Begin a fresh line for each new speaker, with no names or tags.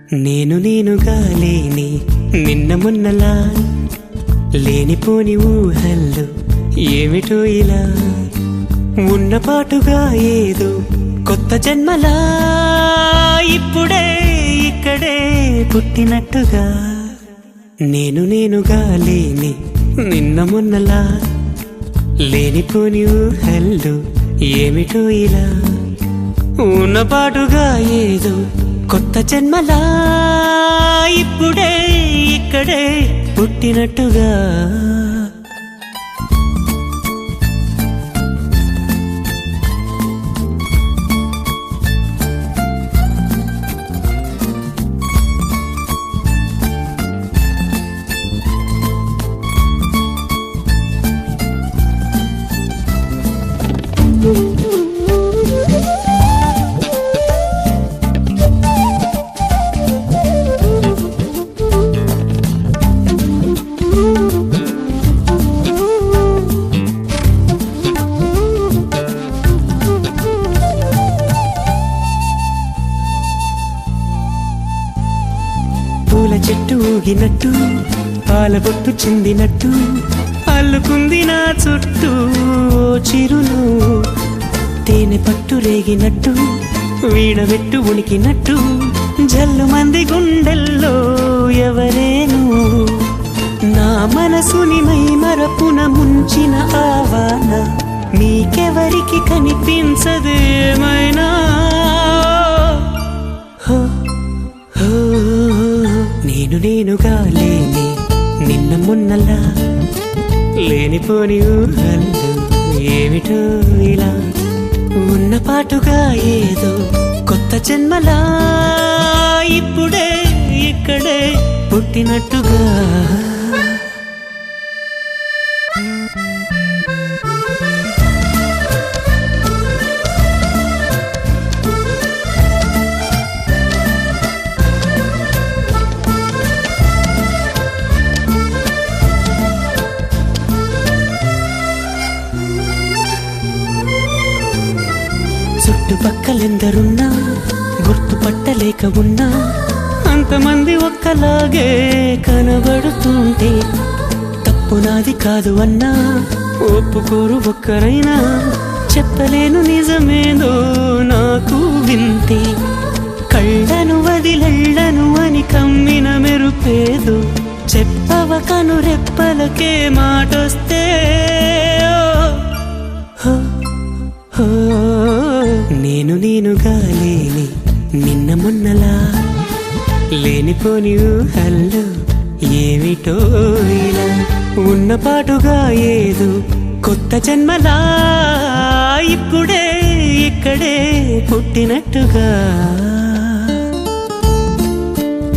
నేనుగా లేని నిన్న మొన్నలా లేనిపోని ఊహల్లో ఏమిటో ఇలా ఉన్నపాటుగా ఏదో కొత్త జన్మలా ఇప్పుడే ఇక్కడే పుట్టినట్టుగా నేనుగా లేని నిన్న మొన్నలా లేనిపోని ఊహల్లో ఏమిటో ఇలా ఉన్నపాటుగా ఏదో కొత్త జన్మలా ఇప్పుడే ఇక్కడే పుట్టినట్టుగా పూల చెట్టు ఊగినట్టు పాల బొట్టు చిందినట్టు అల్లుకుంది నా చుట్టూ చిరును తేనె పట్టు రేగినట్టు వీణవెట్టు ఉనికినట్టు జల్లు మంది గుండెల్లో ఎవరేను నా మనసుని మై మరపున ముంచిన ఆవాన మీకెవరికి కనిపించదేమైనా నేనుగా లేని నిన్న మొన్నలా లేనిపోని ఊహల్లో ఏమిటో ఇలా ఉన్నపాటుగా ఏదో కొత్త జన్మలా ఇప్పుడే ఇక్కడే పుట్టినట్టుగా చుట్టుపక్కలెందరున్నా గుర్తుపట్టలేక ఉన్నా అంతమంది ఒక్కలాగే కనబడుతుంటే తప్పు నాది కాదు అన్నా ఒప్పుకోరు ఒక్కరైనా చెప్పలేను నిజమేదో నాకు వింతే కళ్ళను వదిలెళ్ళను అని కమ్మిన మెరుపేదో చెప్పవ కను రెప్పలకే మాటొస్తే నేనుగా లేని నిన్న మొన్నలా లేనిపోని ఊహల్లో ఏమిటో ఇలా ఉన్నపాటుగా ఏదో కొత్త జన్మలా ఇప్పుడే ఇక్కడే పుట్టినట్టుగా